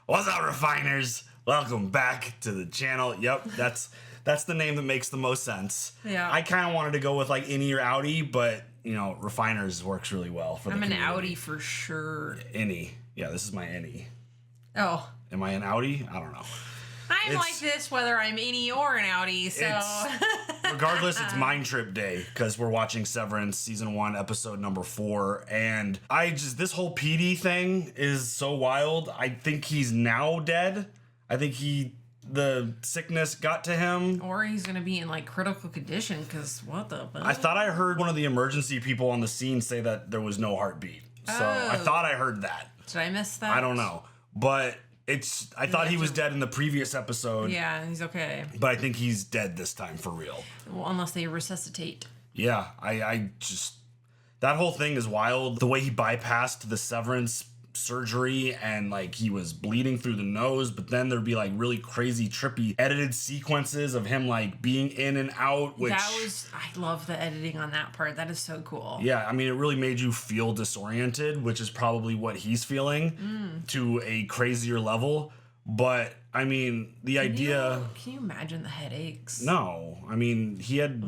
What's up, refiners? Welcome back to the channel. Yep, that's the name that makes the most sense. Yeah. I kind of wanted to go with like Innie or Outie, but you know, refiners works really well for the community. I'm an Outie for sure. Innie. Yeah, this is my Innie. Oh. Am I an Outie? I don't know. I'm like this whether I'm Innie or an Outie, so. Regardless, it's Mind Trip Day because we're watching Severance Season 1, Episode number 4. And this whole PD thing is so wild. I think he's now dead. I think the sickness got to him. Or he's going to be in like critical condition because what the fuck? I thought I heard one of the emergency people on the scene say that there was no heartbeat. So I thought I heard that. Did I miss that? I don't know. But I thought he was dead in the previous episode. Yeah, he's okay. But I think he's dead this time for real. Well, unless they resuscitate. Yeah, I just that whole thing is wild. The way he bypassed the Severance surgery and like he was bleeding through the nose, but then there'd be like really crazy trippy edited sequences of him like being in and out, which I love the editing on that part. That is so cool. Yeah, I mean, it really made you feel disoriented, which is probably what he's feeling to a crazier level. But I mean, the idea. Can you imagine the headaches? No, I mean, he had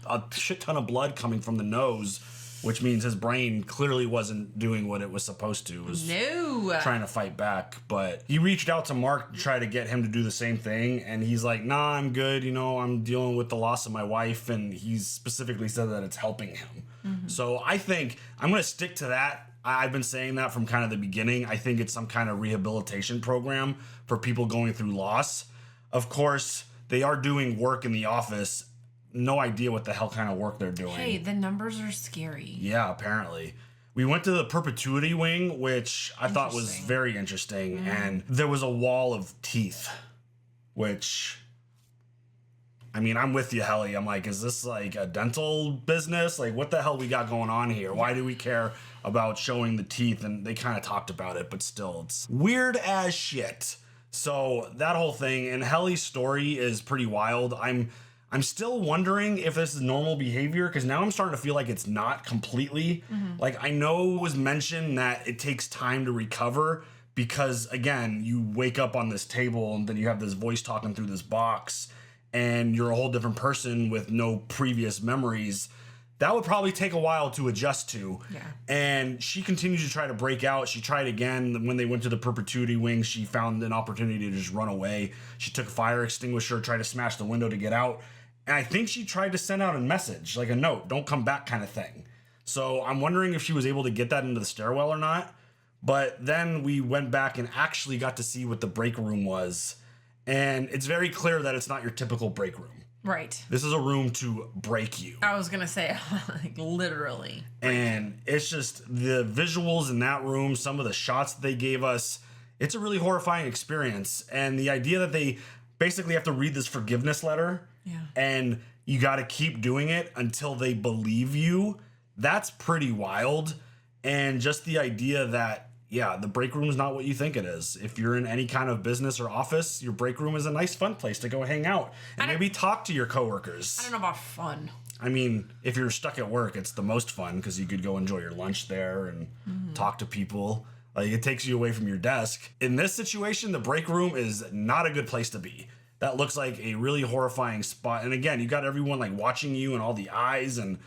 a shit ton of blood coming from the nose, which means his brain clearly wasn't doing what it was supposed to. It was trying to fight back. But he reached out to Mark to try to get him to do the same thing. And he's like, nah, I'm good. You know, I'm dealing with the loss of my wife. And he's specifically said that it's helping him. So I think I'm going to stick to that. I've been saying that from kind of the beginning. I think it's some kind of rehabilitation program for people going through loss. Of course, they are doing work in the office. No idea what the hell kind of work they're doing. Hey, the numbers are scary. Yeah, apparently. We went to the perpetuity wing, which I thought was very interesting. And there was a wall of teeth, which, I mean, I'm with you, Helly. I'm like, is this like a dental business? Like, what the hell we got going on here? Why do we care about showing the teeth? And they kind of talked about it, but still, it's weird as shit. So that whole thing, and Helly's story is pretty wild. I'm still wondering if this is normal behavior because now I'm starting to feel like it's not completely. Like, I know it was mentioned that it takes time to recover because, again, you wake up on this table and then you have this voice talking through this box and you're a whole different person with no previous memories. That would probably take a while to adjust to. Yeah. And she continued to try to break out. She tried again. When they went to the perpetuity wing, she found an opportunity to just run away. She took a fire extinguisher, tried to smash the window to get out. And I think she tried to send out a message, like a note, don't come back kind of thing. So I'm wondering if she was able to get that into the stairwell or not. But then we went back and actually got to see what the break room was. And it's very clear that it's not your typical break room. Right. This is a room to break you. I was going to say, like, literally. And it's just the visuals in that room, some of the shots that they gave us, it's a really horrifying experience. And the idea that they basically have to read this forgiveness letter. Yeah. And you got to keep doing it until they believe you. That's pretty wild. And just the idea that, yeah, the break room is not what you think it is. If you're in any kind of business or office, your break room is a nice, fun place to go hang out and maybe talk to your coworkers. I don't know about fun. I mean, if you're stuck at work, it's the most fun because you could go enjoy your lunch there and talk to people. Like, it takes you away from your desk. In this situation, the break room is not a good place to be. That looks like a really horrifying spot. And again, you got everyone like watching you and all the eyes. And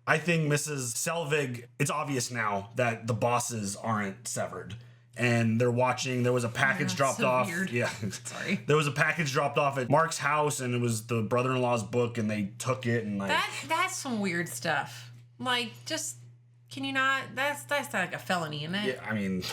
I think Mrs. Selvig, it's obvious now that the bosses aren't severed. And they're watching. There was a package dropped off. Weird. Yeah. Sorry. There was a package dropped off at Mark's house, and it was the brother-in-law's book, and they took it and like that's some weird stuff. Like, just can you not? That's like a felony, isn't it? Yeah, I mean,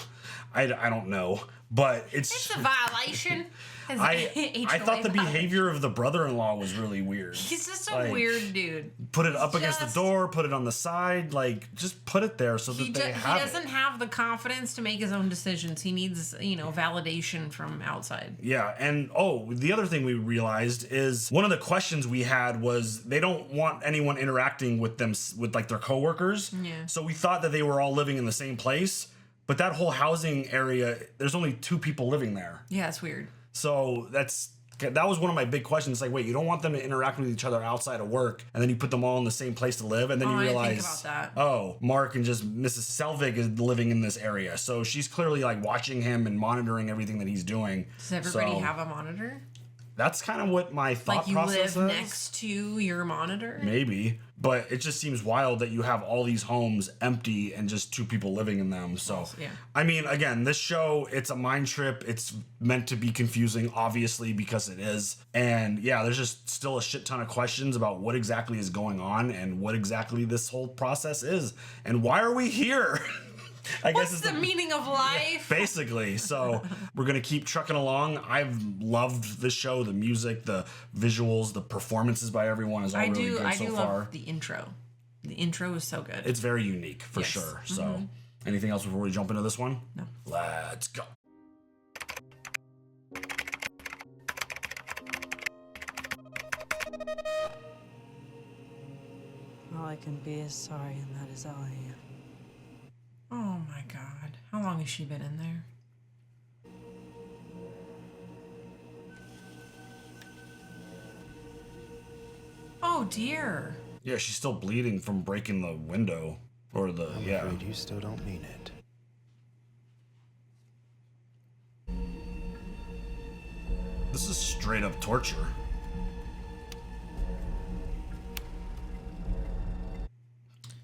I don't know, but it's a violation. I thought the behavior of the brother-in-law was really weird. He's just a weird dude. Put it up against the door, put it on the side, like just put it there so that they have it. He doesn't have the confidence to make his own decisions. He needs, validation from outside. Yeah, and the other thing we realized is one of the questions we had was they don't want anyone interacting with them with like their coworkers. Yeah. So we thought that they were all living in the same place, but that whole housing area, there's only 2 people living there. Yeah, it's weird. So that's That was one of my big questions. It's like, wait, you don't want them to interact with each other outside of work, and then you put them all in the same place to live, and then you realize, I didn't think about that. oh, Mark and just Mrs. Selvig is living in this area, so she's clearly like watching him and monitoring everything that he's doing. Does everybody have a monitor? That's kind of what my thought process is. Like you live next to your monitor? Maybe. But it just seems wild that you have all these homes empty and just 2 people living in them. So, yeah. I mean, again, this show, it's a mind trip. It's meant to be confusing, obviously, because it is. And yeah, there's just still a shit ton of questions about what exactly is going on and what exactly this whole process is. And why are we here? I guess it's the meaning of life? Yeah, basically. So we're going to keep trucking along. I've loved the show, the music, the visuals, the performances by everyone is all really good so far. I do love the intro. The intro is so good. It's very unique, for sure. So anything else before we jump into this one? No. Let's go. All I can be is sorry, and that is all I am. Oh my God. How long has she been in there? Oh dear. Yeah, she's still bleeding from breaking the window. Or the, I'm afraid you still don't mean it. This is straight up torture.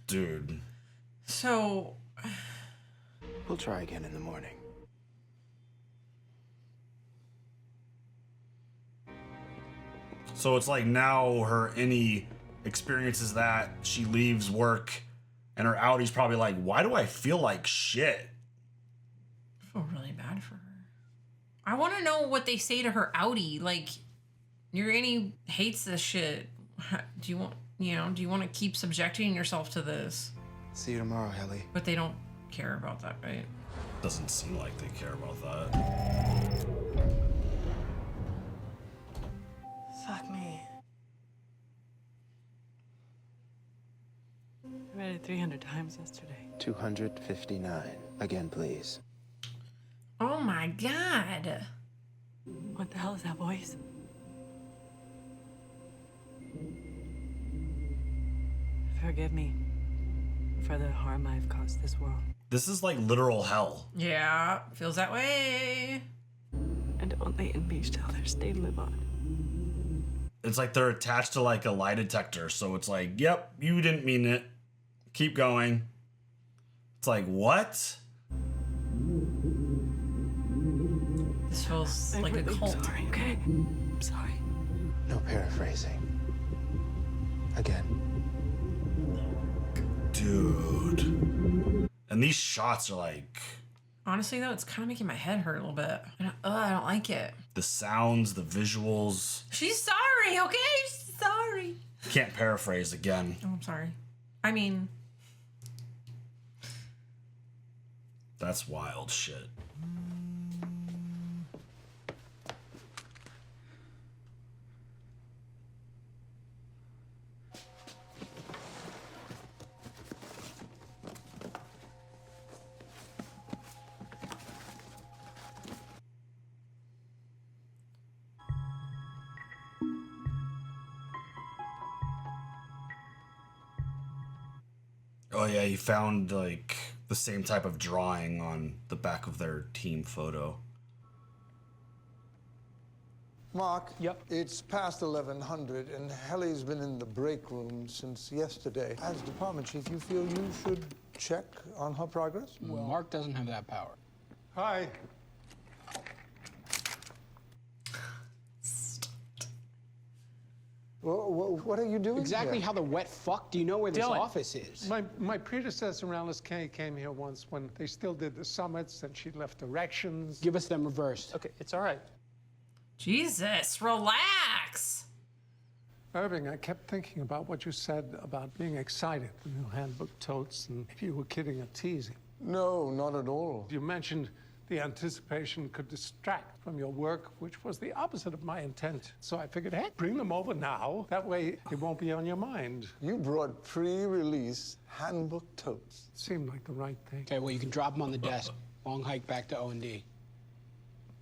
Dude. So... We'll try again in the morning. So it's like now her any experiences that she leaves work and her Outie's probably like, why do I feel like shit? I feel really bad for her. I want to know what they say to her Outie. Like, your Annie hates this shit. Do you want to keep subjecting yourself to this? See you tomorrow, Helly. But they don't care about that, right? Doesn't seem like they care about that. Fuck me. I read it 300 times yesterday. 259. Again, please. Oh my God. What the hell is that voice? Forgive me for the harm I've caused this world. This is like literal hell. Yeah, feels that way. And only in me shall their stain live on. It's like they're attached to like a lie detector. So it's like, yep, you didn't mean it. Keep going. It's like, what? This feels like a cult. Sorry, okay? I'm sorry. No paraphrasing. Again. Dude. And these shots are like... Honestly, though, it's kind of making my head hurt a little bit. I don't like it. The sounds, the visuals. She's sorry, okay? She's sorry. Can't paraphrase again. Oh, I'm sorry. I mean... That's wild shit. Oh yeah, he found like the same type of drawing on the back of their team photo. Mark, Yep. it's past 1100 and Helly's been in the break room since yesterday. As department chief, you feel you should check on her progress? Well, Mark doesn't have that power. Hi. Well, what are you doing Exactly here? how the wet fuck do you know where this Dylan. office is? My predecessor, Alice Kay, came here once when they still did the summits and she left directions. Give us them reversed. Okay, it's all right. Jesus, relax. Irving, I kept thinking about what you said about being excited, the new handbook totes, and if you were kidding or teasing. No, not at all. You mentioned the anticipation could distract from your work, which was the opposite of my intent. So I figured, hey, bring them over now. That way it won't be on your mind. You brought pre-release handbook totes. Seemed like the right thing. Okay, well, you can drop them on the desk. Long hike back to O&D.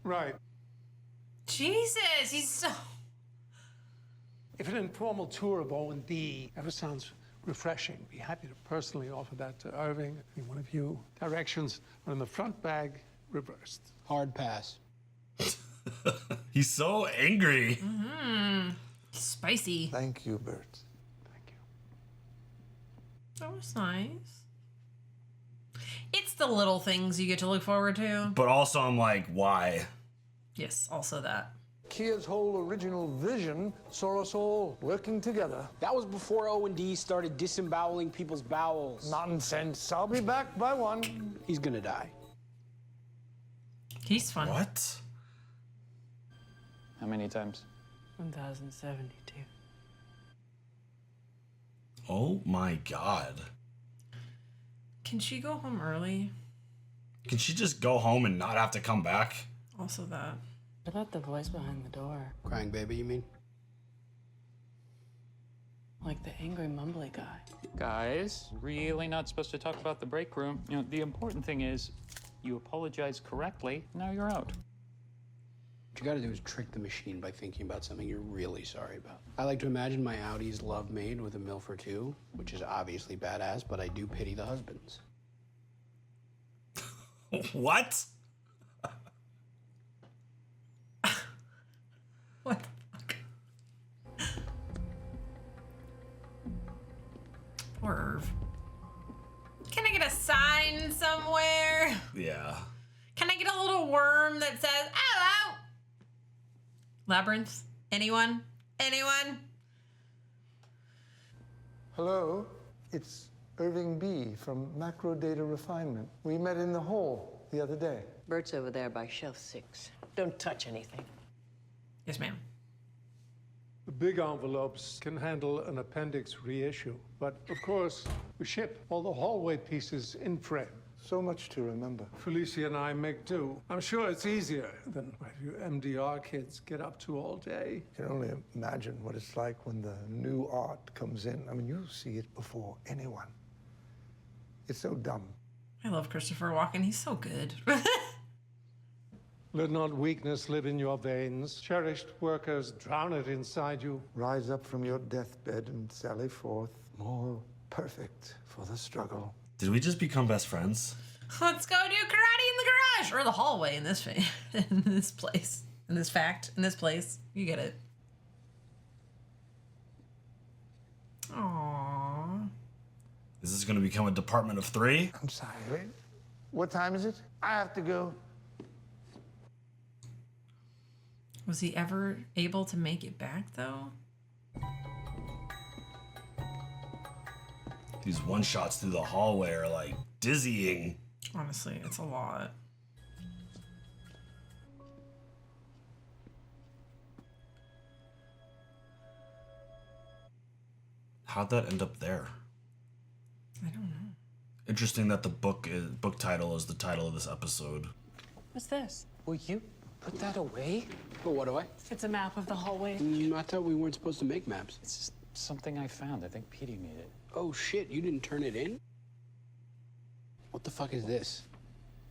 Right. Jesus, he's so... If an informal tour of O&D ever sounds refreshing, be happy to personally offer that to Irving, any one of you. Directions are in the front bag, reversed. Hard pass. He's so angry. Spicy. Thank you, Bert. Thank you. That was nice. It's the little things you get to look forward to. But also, I'm like, why? Yes, also that. Kia's whole original vision saw us all working together. That was before O&D started disemboweling people's bowels. Nonsense. I'll be back by 1. He's gonna die. He's fun. What? How many times? 1072. Oh my god. Can she go home early? Can she just go home and not have to come back? Also that. What about the voice behind the door? Crying baby, you mean? Like the angry mumbly guy. Guys, really not supposed to talk about the break room. You know, the important thing is you apologize correctly, now you're out. What you gotta do is trick the machine by thinking about something you're really sorry about. I like to imagine my Audie's love maid with a MILF or two, which is obviously badass, but I do pity the husbands. What? What the fuck? Poor Irv. Can I get a sign somewhere? Yeah. Can I get a little worm that says, hello? Labyrinth? Anyone? Anyone? Hello, it's Irving B. from Macro Data Refinement. We met in the hall the other day. Bert's over there by shelf 6. Don't touch anything. Yes, ma'am. The big envelopes can handle an appendix reissue. But of course, we ship all the hallway pieces in frame. So much to remember. Felicia and I make do. I'm sure it's easier than what you MDR kids get up to all day. You can only imagine what it's like when the new art comes in. I mean, you see it before anyone. It's so dumb. I love Christopher Walken. He's so good. Let not weakness live in your veins. Cherished workers, drown it inside you. Rise up from your deathbed and sally forth, more perfect for the struggle. Did we just become best friends? Let's go do karate in the garage or the hallway in this in this place, in this place. You get it. Aww. Is this going to become a department of 3? I'm sorry, wait. What time is it? I have to go. Was he ever able to make it back though? These one-shots through the hallway are like dizzying. Honestly, it's a lot. How'd that end up there? I don't know. Interesting that the book title is the title of this episode. What's this? Will you put that away? But what do I? It's a map of the hallway. I thought we weren't supposed to make maps. It's just something I found. I think Petey made it. Oh shit, you didn't turn it in? What the fuck is this?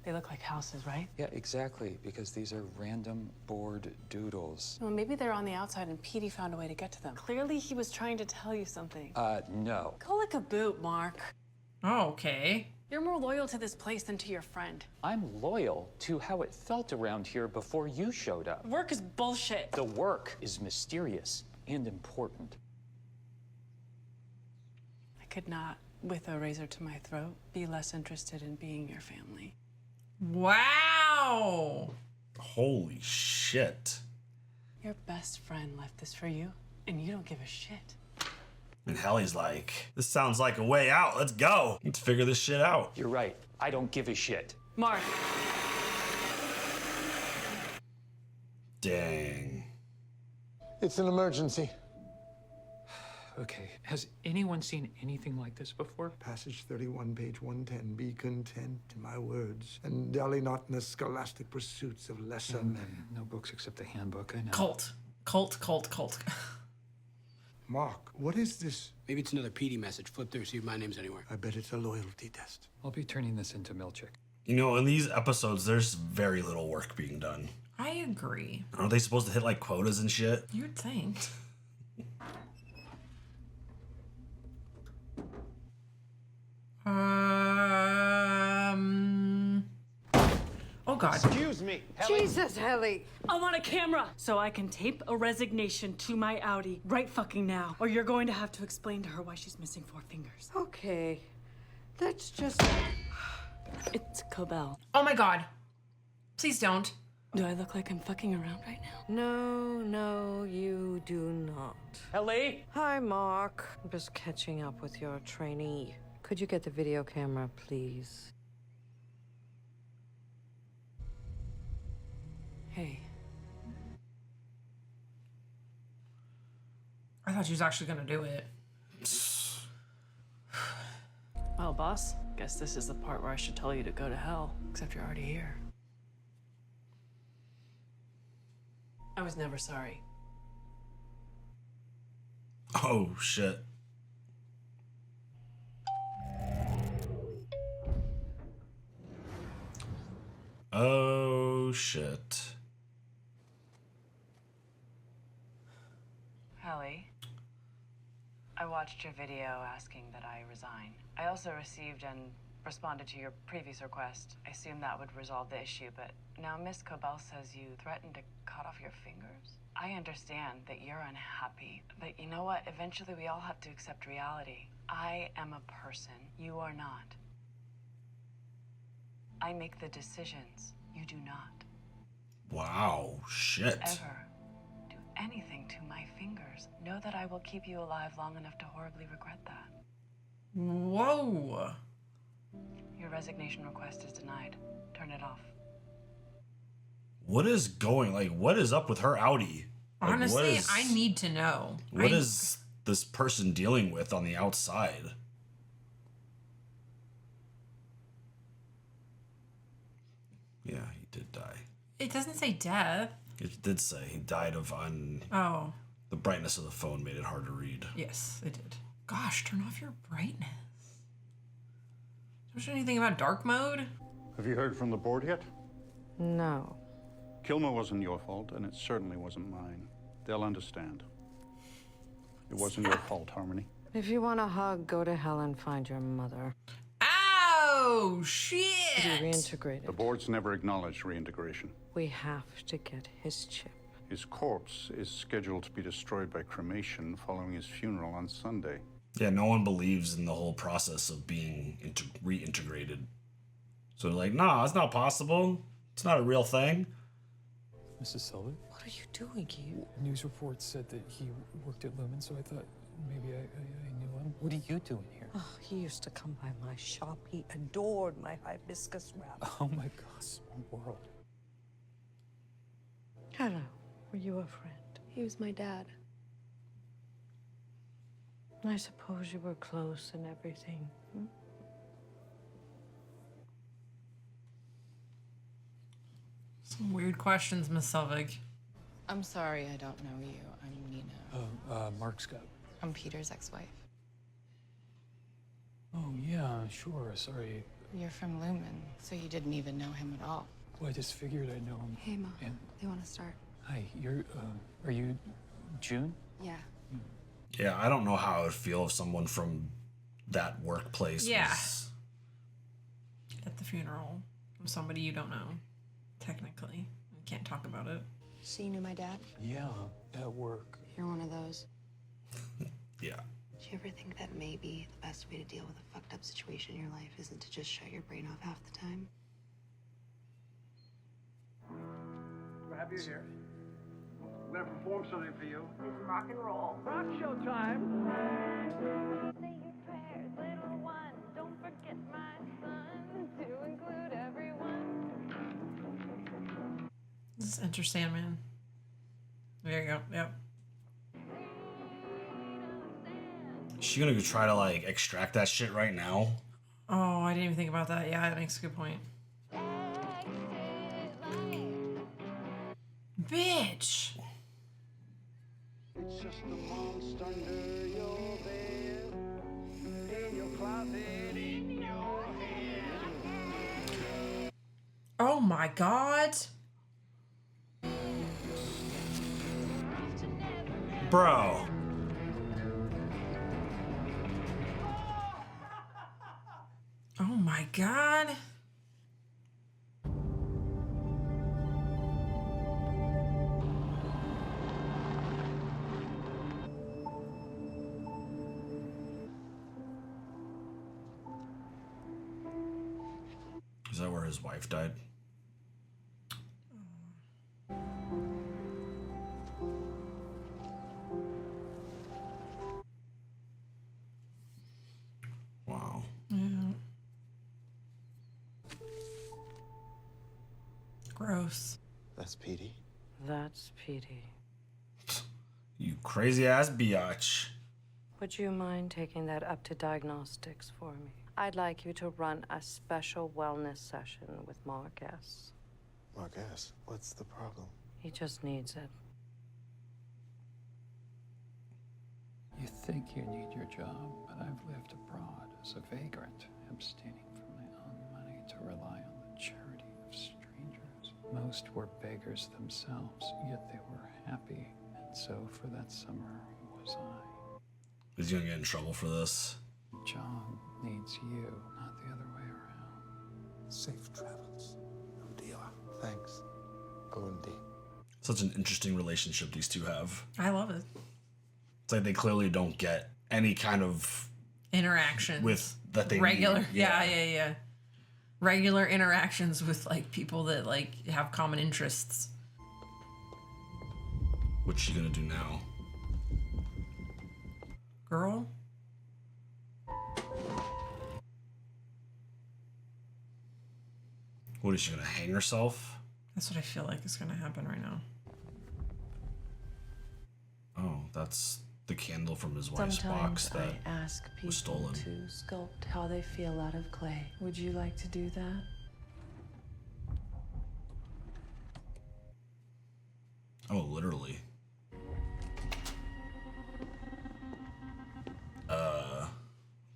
They look like houses, right? Yeah, exactly, because these are random board doodles. Well, maybe they're on the outside and Petey found a way to get to them. Clearly, he was trying to tell you something. No. Go lick a boot, Mark. Oh, okay. You're more loyal to this place than to your friend. I'm loyal to how it felt around here before you showed up. Work is bullshit. The work is mysterious and important. I could not, with a razor to my throat, be less interested in being your family. Wow. Holy shit. Your best friend left this for you, and you don't give a shit. And Helly's like, this sounds like a way out. Let's go. Let's figure this shit out. You're right. I don't give a shit. Mark. Dang. It's an emergency. Okay. Has anyone seen anything like this before? Passage 31, page 110. Be content to my words, and dally not in the scholastic pursuits of lesser men. No books except the handbook, I know. Cult. Mark, what is this? Maybe it's another Petey message. Flip through, see if my name's anywhere. I bet it's a loyalty test. I'll be turning this into Milchick. You know, in these episodes, there's very little work being done. I agree. Aren't they supposed to hit like quotas and shit? You'd think. Oh God. Excuse me, Helly. Jesus, Helly. I want a camera so I can tape a resignation to my Outie right fucking now. Or you're going to have to explain to her why she's missing 4 fingers. Okay. Let's just... It's Cobell. Oh my God. Please don't. Do I look like I'm fucking around right now? No, you do not. Helly? Hi, Mark. I'm just catching up with your trainee. Could you get the video camera, please? Hey. I thought she was actually gonna do it. Well, boss, guess this is the part where I should tell you to go to hell, except you're already here. I was never sorry. Oh, shit. Oh, shit. Helly, I watched your video asking that I resign. I also received and responded to your previous request. I assumed that would resolve the issue, but now Miss Cobell says you threatened to cut off your fingers. I understand that you're unhappy, but you know what? Eventually we all have to accept reality. I am a person. You are not. I make the decisions. You do not. Wow, shit. Ever do anything to my fingers. Know that I will keep you alive long enough to horribly regret that. Whoa. Your resignation request is denied. Turn it off. What is what is up with her Outie? Like, Honestly, I need to know. What is this person dealing with on the outside? Yeah, he did die. It doesn't say death. It did say he died of Oh. The brightness of the phone made it hard to read. Yes, it did. Gosh, turn off your brightness. Don't you know anything about dark mode? Have you heard from the board yet? No. Kilmer wasn't your fault, and it certainly wasn't mine. They'll understand. It wasn't your fault, Harmony. If you want a hug, go to hell and find your mother. Oh, shit! Be reintegrated. The board's never acknowledged reintegration. We have to get his chip. His corpse is scheduled to be destroyed by cremation following his funeral on Sunday. Yeah, no one believes in the whole process of being reintegrated. So they're like, nah, it's not possible. It's not a real thing. Mrs. Selvig? What are you doing here? News reports said that he worked at Lumen, so I thought maybe I knew him. What are you doing here? Oh, he used to come by my shop. He adored my hibiscus wrap. Oh my God, small world. Hello. Were you a friend? He was my dad. I suppose you were close and everything. Hmm? Some weird questions, Miss Selvig. I'm sorry I don't know you. I'm Nina. Mark Scott. I'm Peter's ex-wife. Oh, yeah, sure, sorry. You're from Lumen, so you didn't even know him at all. Well, I just figured I'd know him. Hey, Mom. And... They want to start. Hi, are you June? Yeah. Yeah, I don't know how I would feel if someone from that workplace was... At the funeral from somebody you don't know, technically. You can't talk about it. So you knew my dad? Yeah, at work. You're one of those. Yeah. Do you ever think that maybe the best way to deal with a fucked up situation in your life isn't to just shut your brain off half the time? We're happy you're here. I'm gonna perform something for you. It's rock and roll. Rock show time. Say your prayers, little one. Don't forget my son to include everyone. This is Enter Sandman. There you go. Yep. Is she gonna go try to like extract that shit right now? Oh, I didn't even think about that. Yeah, that makes a good point. Bitch. It's just a monster under your bed, in your closet, in your head. my God. Bro. Oh my God. Is that where his wife died? Wow. Yeah. Gross. That's Petey. That's Petey. You crazy ass biatch. Would you mind taking that up to diagnostics for me? I'd like you to run a special wellness session with Mark S. Mark S., what's the problem? He just needs it. You think you need your job, but I've lived abroad as a vagrant, abstaining from my own money to rely on the charity of strangers. Most were beggars themselves, yet they were happy, and so for that summer was I. Is he gonna get in trouble for this? John needs you, not the other way around. Safe travels. No deal. Thanks. O&D. Such an interesting relationship these two have. I love it. It's like they clearly don't get any kind of Interaction with that they regular. need. Yeah. Regular interactions with like people that like have common interests. What's she gonna do now? Girl. What is she gonna hang herself? That's what I feel like is gonna happen right now. Oh, that's the candle from his wife's box that I ask people was stolen. to sculpt how they feel out of clay. Would you like to do that? Oh, literally.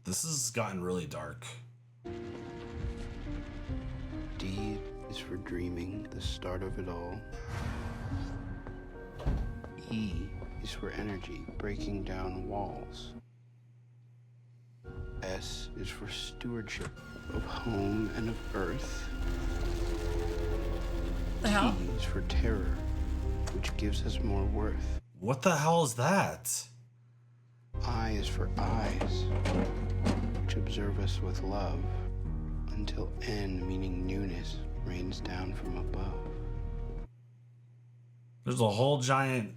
This has gotten really dark. D is for dreaming, the start of it all. E is for energy, breaking down walls. S is for stewardship of home and of earth. The hell? T is for terror, which gives us more worth. What the hell is that? I is for eyes, which observe us with love, until N, meaning newness, rains down from above. There's a whole giant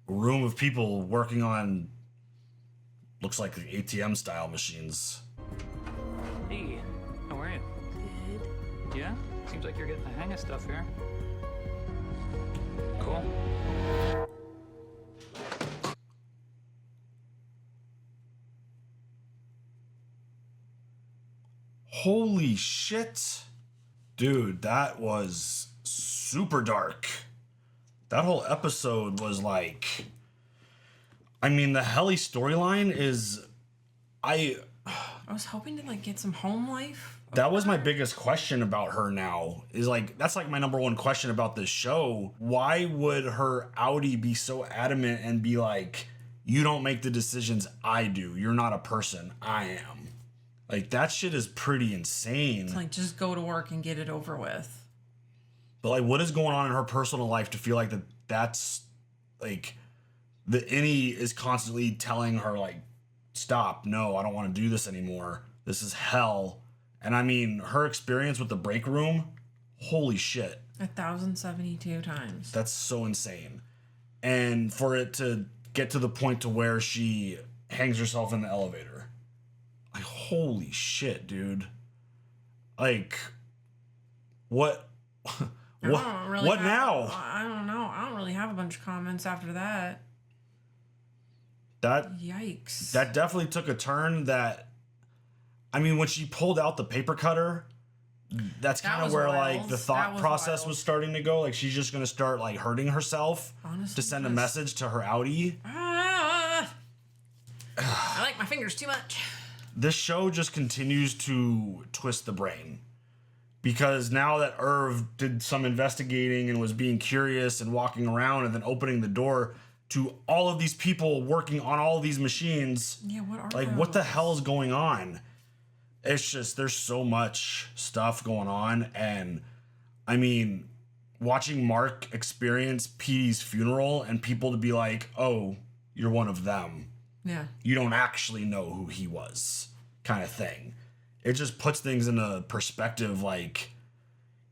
room of people working on, looks like ATM style machines. Hey, how are you? Good. Yeah? Seems like you're getting the hang of stuff here. Cool. Holy shit. Dude, that was super dark. That whole episode was like... I mean, the Helly storyline is... I was hoping to like get some home life. That was my biggest question about her now. Is like, that's like my number one question about this show. Why would her Outie be so adamant and be like, you don't make the decisions, I do. You're not a person, I am. Like, that shit is pretty insane. It's like, just go to work and get it over with. But like, what is going on in her personal life to feel like that's like, the innie is constantly telling her like, stop, no, I don't want to do this anymore. This is hell. And I mean, her experience with the break room, holy shit. 1,072 times. That's so insane. And for it to get to the point to where she hangs herself in the elevator. Like, holy shit, dude. Like, what? What now? I don't know. I don't really have a bunch of comments after that. Yikes. That definitely took a turn that, I mean, when she pulled out the paper cutter, that's kind of where wild. like the thought process was starting to go. Like, she's just going to start like hurting herself to send a message to her Outie. I like my fingers too much. This show just continues to twist the brain. Because now that Irv did some investigating and was being curious and walking around and then opening the door to all of these people working on all of these machines. Yeah, what are like, those? what the hell is going on? It's just, there's so much stuff going on. And I mean, watching Mark experience Petey's funeral and people to be like, oh, you're one of them. Yeah. You don't actually know who he was, kind of thing. It just puts things into perspective. Like,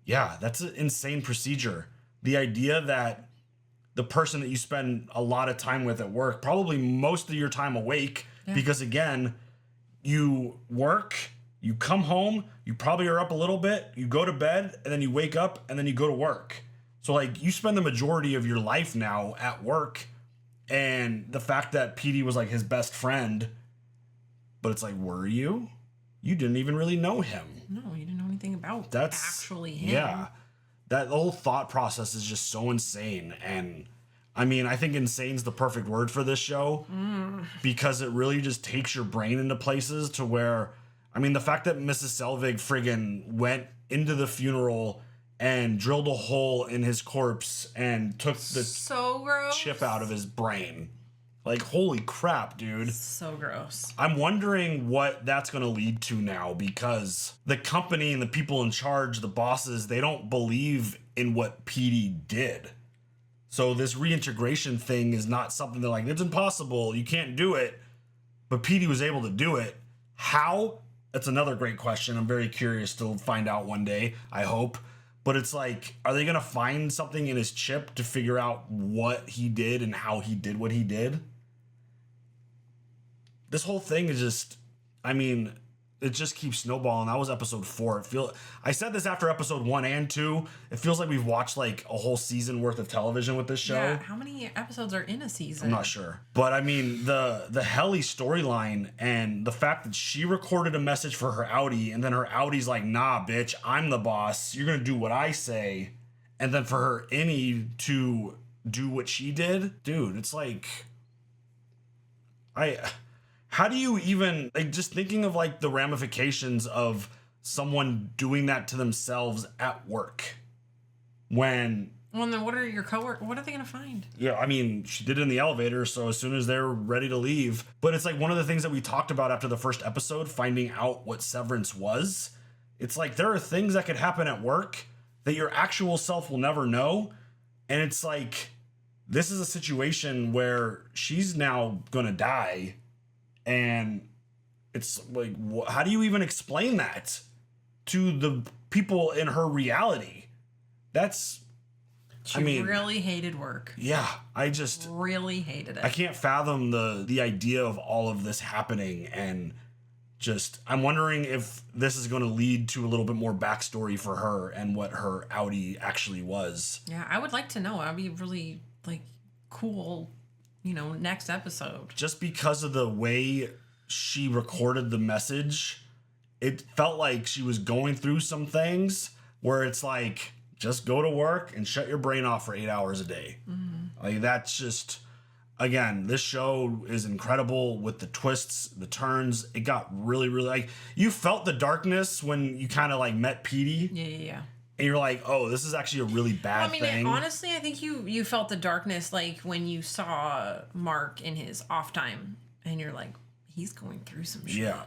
yeah, that's an insane procedure. The idea that the person that you spend a lot of time with at work, probably most of your time awake, because again, you work, you come home, you probably are up a little bit, you go to bed, and then you wake up, and then you go to work. So like, you spend the majority of your life now at work, and the fact that Petey was like his best friend, but it's like, were you? You didn't even really know him. No, you didn't know anything about actually him. Yeah. That whole thought process is just so insane. And I mean, I think insane's the perfect word for this show because it really just takes your brain into places to where, I mean, the fact that Mrs. Selvig friggin' went into the funeral and drilled a hole in his corpse and took the so gross. chip out of his brain. Like, holy crap, dude. So gross. I'm wondering what that's going to lead to now because the company and the people in charge, the bosses, they don't believe in what Petey did. So this reintegration thing is not something they're like, it's impossible. You can't do it. But Petey was able to do it. How? That's another great question. I'm very curious to find out one day, I hope. But it's like, are they going to find something in his chip to figure out what he did and how he did what he did? This whole thing is just, I mean, it just keeps snowballing. That was episode 4. I said this after episode 1 and 2. It feels like we've watched like a whole season worth of television with this show. Yeah, how many episodes are in a season? I'm not sure. But I mean, the Helly storyline and the fact that she recorded a message for her Outie and then her Outie's like, nah, bitch, I'm the boss. You're going to do what I say. And then for her Innie to do what she did, dude, it's like, how do you even, like, just thinking of like the ramifications of someone doing that to themselves at work when... Well, then what are your coworkers, what are they going to find? Yeah, I mean, she did it in the elevator, so as soon as they're ready to leave. But it's like one of the things that we talked about after the first episode, finding out what Severance was. It's like there are things that could happen at work that your actual self will never know. And it's like, this is a situation where she's now going to die. And it's like, how do you even explain that to the people in her reality? She really hated work. Yeah, I just really hated it. I can't fathom the idea of all of this happening, and just I'm wondering if this is going to lead to a little bit more backstory for her and what her Outie actually was. Yeah, I would like to know. That'd be really like cool, next episode. Just because of the way she recorded the message, it felt like she was going through some things where it's like, just go to work and shut your brain off for 8 hours a day. Mm-hmm. Like, that's just, again, this show is incredible with the twists, the turns. It got really, really, like, you felt the darkness when you kind of like met Petey. Yeah. And you're like, oh, this is actually a really bad thing. Honestly, I think you felt the darkness like when you saw Mark in his off time and you're like, he's going through some shit. Yeah.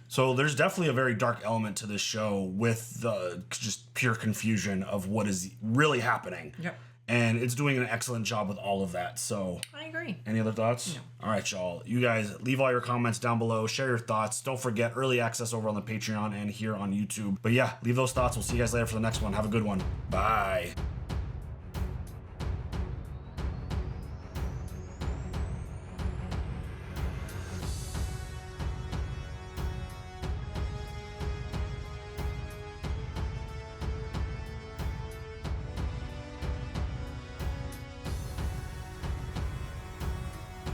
So there's definitely a very dark element to this show with the just pure confusion of what is really happening. Yep. And it's doing an excellent job with all of that. So I agree. Any other thoughts? No. All right, y'all. You guys leave all your comments down below. Share your thoughts. Don't forget early access over on the Patreon and here on YouTube. But yeah, leave those thoughts. We'll see you guys later for the next one. Have a good one. Bye.